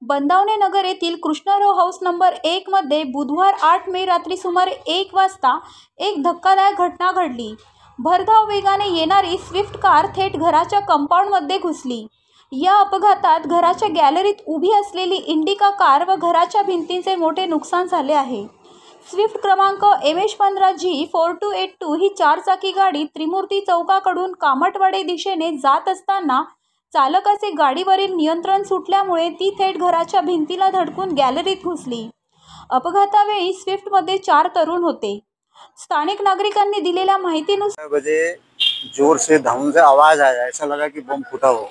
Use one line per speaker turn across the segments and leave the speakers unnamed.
बंदावणे नगर येथील Krishna house number 1 मध्ये बुधवार 8 मे रात्री सुमारे 1 वाजता एक धक्कादायक घटना घडली। भरधाव वेगाने येणारी स्विफ्ट कार थेट घराच्या कंपाऊंडमध्ये घुसली। या अपघातात घराच्या गॅलरीत उभी असलेली इंडिका कार व घराच्या भिंतींचे मोठे नुकसान झाले आहे। स्विफ्ट क्रमांक MH15G4282 ही चारचाकी गाडी त्रिमूर्ती चौकाकडून कामठवाडी दिशेने जात असताना चालकाचे गाडीवरील नियंत्रण सुटल्यामुळे ती थेट घराच्या भिंतीला धडकून गॅलरीत घुसली। अपघातावेळी स्विफ्टमध्ये 4 तरुण होते। स्थानिक नागरिकांनी दिलेल्या माहितीनुसार
बजे जोर से धमाके आवाज आया, ऐसा लगा कि बम फूटा हो।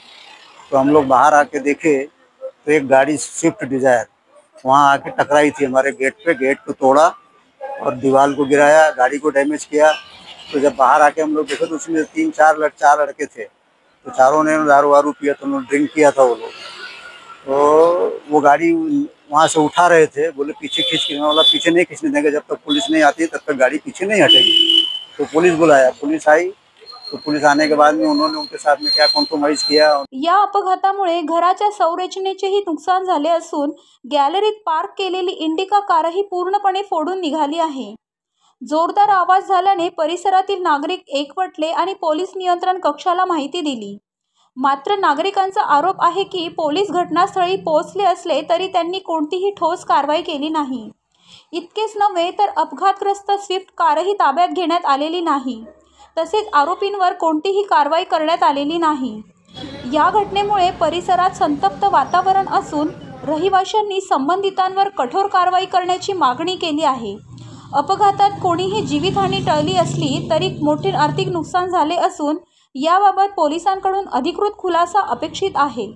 तो हम लोग बाहर आके देखे तो एक गाड़ी स्विफ्ट डिजायर वहाँ आके टकराई थी हमारे गेट पे। गेट को तोड़ा और दीवार को गिराया, गाड़ी को डैमेज किया। तो जब बाहर आके हम लोग देखे तो उसमें 4 लड़के थे। तो चारों ने दारू वारू पिया, तो उन्होंने ड्रिंक किया था वो लोग। तो वो गाड़ी वहाँ से उठा रहे थे, बोले पीछे खींच के, बोला पीछे नहीं खींचने देंगे, जब तक पुलिस नहीं आती तब तक गाड़ी पीछे नहीं हटेगी। तो पुलिस बुलाया, पुलिस आई। तो पुलिस आने के बाद में उन्होंने उनके साथ में क्या कॉम्प्रोमाइज किया।
या अपघातामुळे घराच्या संरचनेचेही नुकसान झाले असून गॅलरीत पार्क केलेली इंडिका कारही पूर्णपणे फोडून निघाली आहे। जोरदार आवाज झाल्याने परिसरातील नागरिक एकवटले आणि पोलीस नियंत्रण कक्षाला माहिती दिली। मात्र नागरिकांचा आरोप आहे की पोलीस घटनास्थळी पोहोचले असले तरी त्यांनी कोणतीही ठोस कारवाई केली नाही। इतकेच नव्हे तर अपघातग्रस्त स्विफ्ट कारही ताब्यात घेण्यात आलेली नाही, तसेच आरोपींवर कोणतीही कारवाई करण्यात आलेली नाही। या घटनेमुळे परिसरात संतप्त वातावरण असून रहिवाशांनी संबंधितांवर कठोर कारवाई करण्याची मागणी केली आहे। अपघातात कोणीही जीवितहानी टळली असली तरी मोठे आर्थिक नुकसान झाले असून याबाबत पोलिसांकडून अधिकृत खुलासा अपेक्षित आहे।